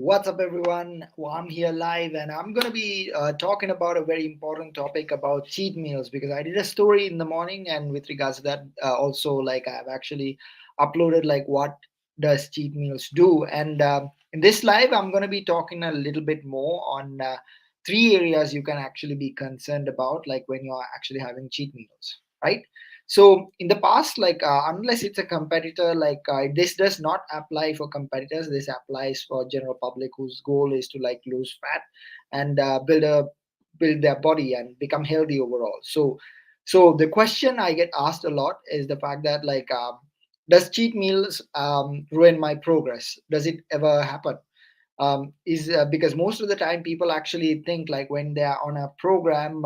What's up, everyone? Well, I'm here live, and I'm going to be talking about a very important topic about cheat meals because I did a story in the morning, and with regards to that, also like I've actually uploaded like what does cheat meals do. And in this live, I'm going to be talking a little bit more on three areas you can actually be concerned about, like when you're actually having cheat meals, right? So in the past, like unless it's a competitor, like this does not apply for competitors. This applies for general public whose goal is to like lose fat and build their body and become healthy overall. So the question I get asked a lot is the fact that like does cheat meals ruin my progress? Does it ever happen? Is Because most of the time people actually think like when they are on a program,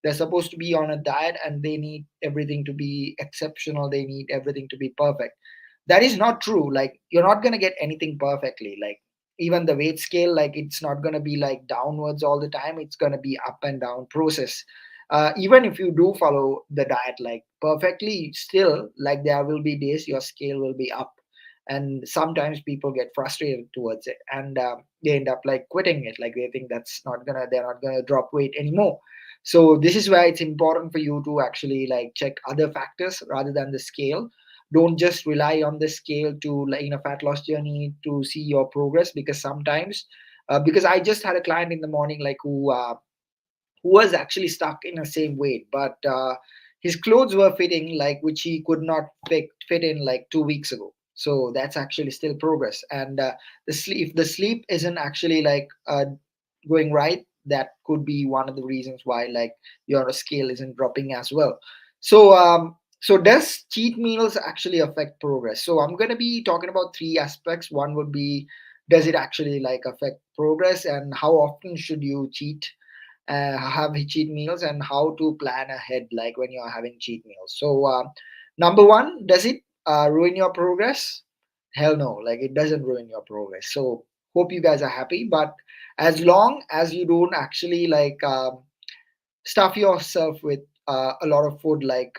they're supposed to be on a diet and they need everything to be exceptional, they need everything to be perfect. That is not true. Like you're not going to get anything perfectly. Like even the weight scale, like it's not going to be like downwards all the time, it's going to be up and down process. Even if you do follow the diet like perfectly, still like there will be days your scale will be up, and sometimes people get frustrated towards it, and they end up like quitting it, like they think they're not gonna drop weight anymore. So this is why it's important for you to actually like check other factors rather than the scale. Don't just rely on the scale to like in a fat loss journey to see your progress, because sometimes because I just had a client in the morning like who was actually stuck in the same weight, but his clothes were fitting like which he could not fit in like 2 weeks ago. So that's actually still progress. And if the sleep isn't actually like going right, that could be one of the reasons why like your scale isn't dropping as well. So does cheat meals actually affect progress? So I'm going to be talking about three aspects. One would be, does it actually like affect progress, and how often should you cheat, have cheat meals, and how to plan ahead like when you're having cheat meals. So number one, does it ruin your progress? Hell no, like it doesn't ruin your progress. So hope you guys are happy, but as long as you don't actually like stuff yourself with a lot of food like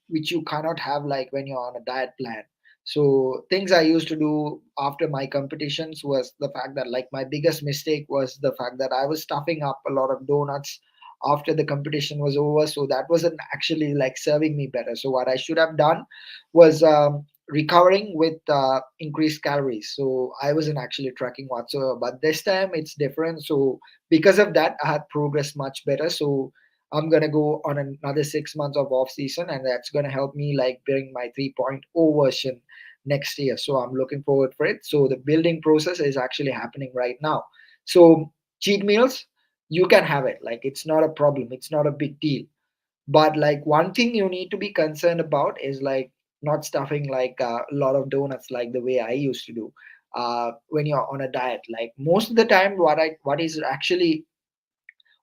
which you cannot have like when you're on a diet plan. So things I used to do after my competitions was the fact that like my biggest mistake was the fact that I was stuffing up a lot of donuts after the competition was over, so that wasn't actually like serving me better. So what I should have done was recovering with increased calories. So I wasn't actually tracking whatsoever, but this time it's different. So because of that I had progressed much better. So I'm gonna go on another 6 months of off season, and that's gonna help me like bring my 3.0 version next year. So I'm looking forward for it. So the building process is actually happening right now. So cheat meals, you can have it. Like it's not a problem. It's not a big deal. But like one thing you need to be concerned about is like not stuffing like a lot of donuts like the way I used to do when you're on a diet. Like most of the time,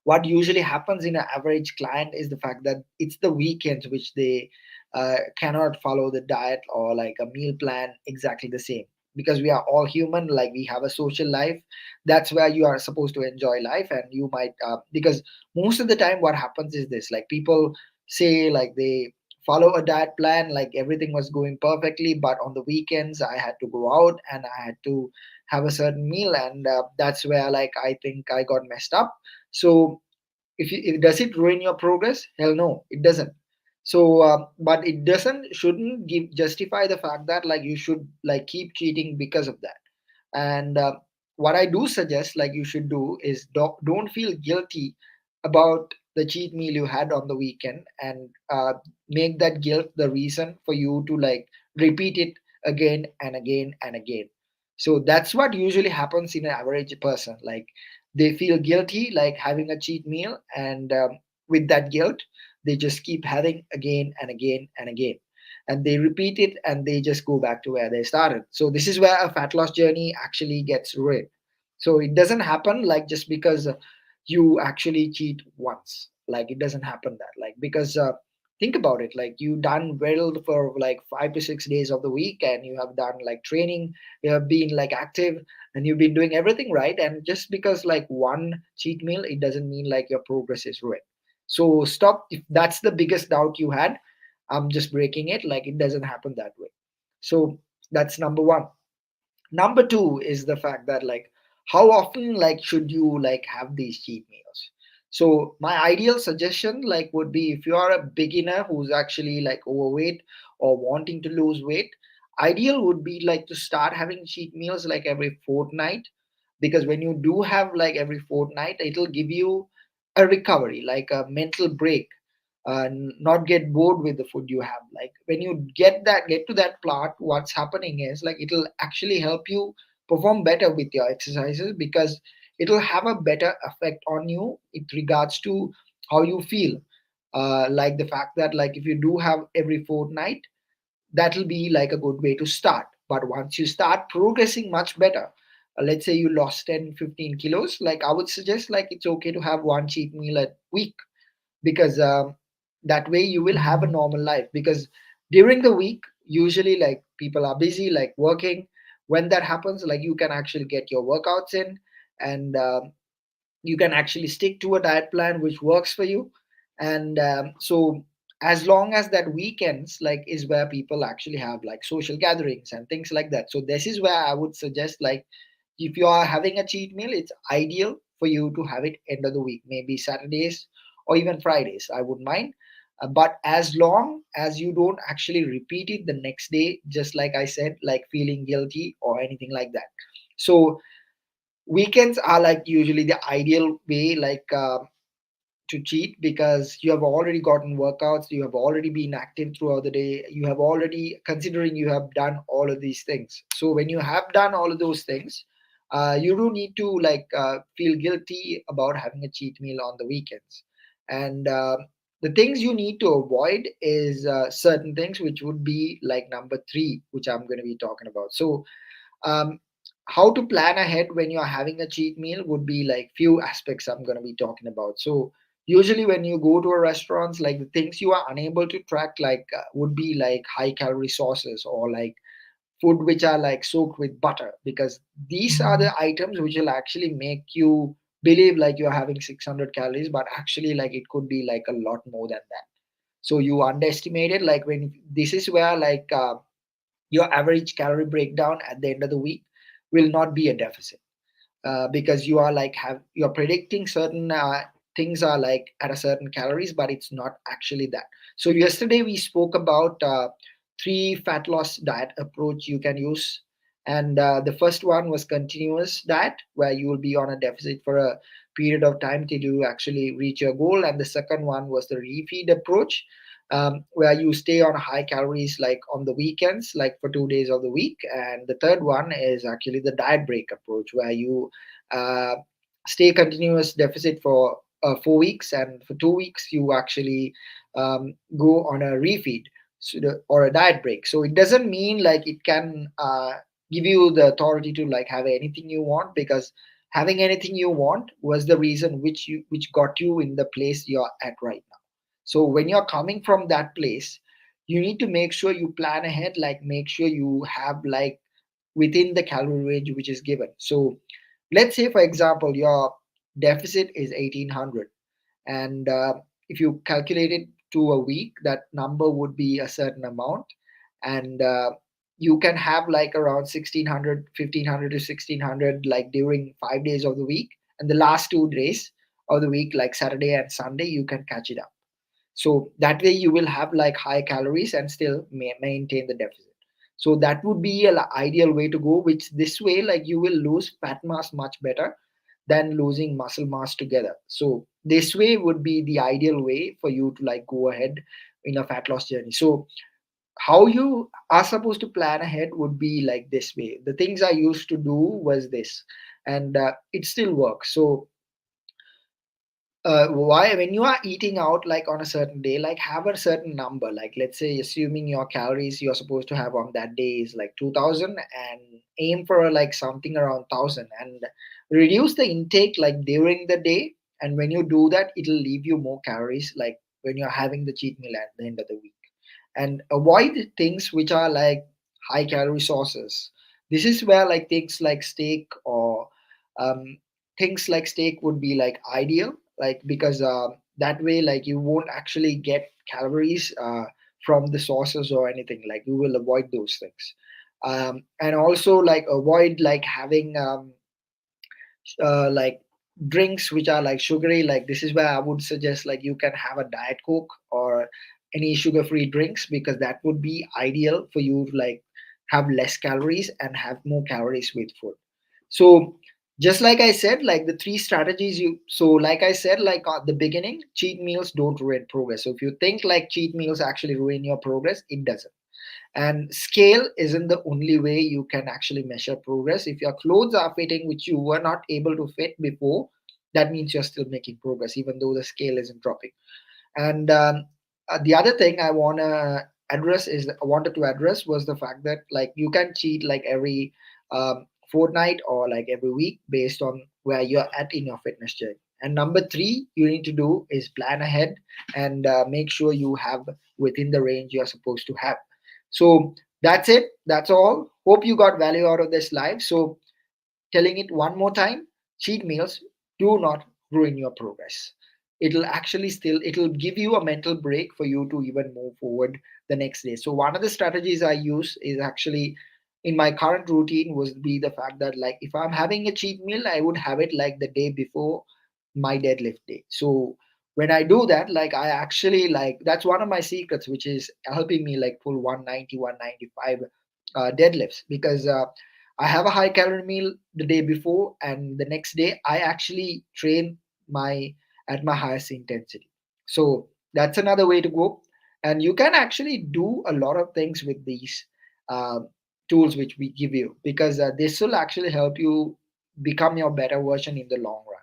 what usually happens in an average client is the fact that it's the weekends which they cannot follow the diet or like a meal plan exactly the same, because we are all human, like we have a social life. That's where you are supposed to enjoy life, and you might because most of the time what happens is this, like people say like they follow a diet plan, like everything was going perfectly, but on the weekends I had to go out and I had to have a certain meal, and that's where like I think I got messed up. So if does it ruin your progress? Hell no, it doesn't. So but it doesn't shouldn't give justify the fact that like you should like keep cheating because of that. And what I do suggest like you should do is don't feel guilty about the cheat meal you had on the weekend, and make that guilt the reason for you to like repeat it again and again and again. So that's what usually happens in an average person. Like they feel guilty like having a cheat meal, and with that guilt they just keep having again and again and again, and they repeat it and they just go back to where they started. So this is where a fat loss journey actually gets ruined. So it doesn't happen like just because you actually cheat once. Like it doesn't happen that like because think about it, like you done well for like 5 to 6 days of the week, and you have done like training, you have been like active, and you've been doing everything right, and just because like one cheat meal, it doesn't mean like your progress is ruined. So stop. If that's the biggest doubt you had, I'm just breaking it. Like it doesn't happen that way. So that's number one. Number two is the fact that like how often like should you like have these cheat meals? So my ideal suggestion like would be, if you are a beginner who's actually like overweight or wanting to lose weight, ideal would be like to start having cheat meals like every fortnight, because when you do have like every fortnight, it'll give you a recovery, like a mental break, not get bored with the food you have. Like when you get to that part, what's happening is like it'll actually help you perform better with your exercises, because it'll have a better effect on you in regards to how you feel. Like the fact that like if you do have every fortnight, that'll be like a good way to start. But once you start progressing much better, let's say you lost 10, 15 kilos, like I would suggest like it's okay to have one cheat meal a week, because that way you will have a normal life. Because during the week, usually like people are busy like working. When that happens, like you can actually get your workouts in, and you can actually stick to a diet plan which works for you. And so as long as that weekends like is where people actually have like social gatherings and things like that, so this is where I would suggest like, if you are having a cheat meal, it's ideal for you to have it end of the week, maybe Saturdays or even Fridays, I wouldn't mind. But as long as you don't actually repeat it the next day, just like I said, like feeling guilty or anything like that. So weekends are like usually the ideal way, like to cheat, because you have already gotten workouts, you have already been active throughout the day, you have already, considering you have done all of these things. So when you have done all of those things, you don't need to like feel guilty about having a cheat meal on the weekends. And the things you need to avoid is certain things, which would be like number three, which I'm going to be talking about. So um, how to plan ahead when you're having a cheat meal would be like few aspects I'm going to be talking about. So usually when you go to a restaurant, like the things you are unable to track like would be like high calorie sauces, or like food which are like soaked with butter, because these are the items which will actually make you believe like you're having 600 calories, but actually like it could be like a lot more than that. So you underestimate it. Like when this is where like your average calorie breakdown at the end of the week will not be a deficit, because you are like have you're predicting certain things are like at a certain calories, but it's not actually that. So yesterday we spoke about three fat loss diet approach you can use. And the first one was continuous diet, where you will be on a deficit for a period of time till you actually reach your goal. And the second one was the refeed approach, where you stay on high calories like on the weekends, like for 2 days of the week. And the third one is actually the diet break approach, where you uh, stay continuous deficit for 4 weeks, and for 2 weeks you actually go on a refeed, or a diet break. So it doesn't mean like it can give you the authority to like have anything you want, because having anything you want was the reason which got you in the place you're at right now. So when you're coming from that place, you need to make sure you plan ahead, like make sure you have like within the calorie range which is given. So let's say for example your deficit is 1800, and if you calculate it to a week, that number would be a certain amount. And you can have like around 1600, 1500 to 1600 like during 5 days of the week, and the last 2 days of the week like Saturday and Sunday you can catch it up. So that way you will have like high calories and still maintain the deficit. So that would be a ideal way to go, which this way like you will lose fat mass much better than losing muscle mass together. So this way would be the ideal way for you to like go ahead in a fat loss journey. So how you are supposed to plan ahead would be like this way. The things I used to do was this, and it still works. So why, when you are eating out like on a certain day, like have a certain number, like let's say assuming your calories you're supposed to have on that day is like 2000, and aim for like something around 1000, and reduce the intake like during the day. And when you do that, it'll leave you more calories like when you're having the cheat meal at the end of the week. And avoid things which are like high calorie sources. This is where like things like steak, or um, things like steak would be like ideal, like because that way like you won't actually get calories from the sources or anything, like you will avoid those things. And also like avoid like having like drinks which are like sugary, like this is where I would suggest like you can have a diet coke or any sugar free drinks, because that would be ideal for you to like have less calories and have more calories with food. So just like I said, like the three strategies you, so like I said, like at the beginning, cheat meals don't ruin progress. So if you think like cheat meals actually ruin your progress, it doesn't. And scale isn't the only way you can actually measure progress. If your clothes are fitting, which you were not able to fit before, that means you're still making progress, even though the scale isn't dropping. And the other thing I wanted to address was the fact that like you can cheat like every fortnight or like every week based on where you're at in your fitness journey. And number three, you need to do is plan ahead and make sure you have within the range you're supposed to have. So that's it. That's all. Hope you got value out of this live. So telling it one more time, cheat meals do not ruin your progress. It'll actually still, it'll give you a mental break for you to even move forward the next day. So one of the strategies I use is actually in my current routine was be the fact that like if I'm having a cheat meal, I would have it like the day before my deadlift day. So when I do that, like I actually like that's one of my secrets, which is helping me like pull 190, 195 deadlifts, because I have a high calorie meal the day before, and the next day I actually train my at my highest intensity. So that's another way to go, and you can actually do a lot of things with these uh, tools which we give you, because this will actually help you become your better version in the long run.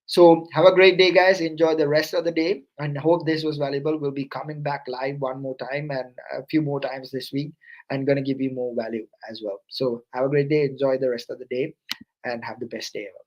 So have a great day, guys. Enjoy the rest of the day, and hope this was valuable. We'll be coming back live one more time and a few more times this week, and gonna give you more value as well. So have a great day. Enjoy the rest of the day, and have the best day ever.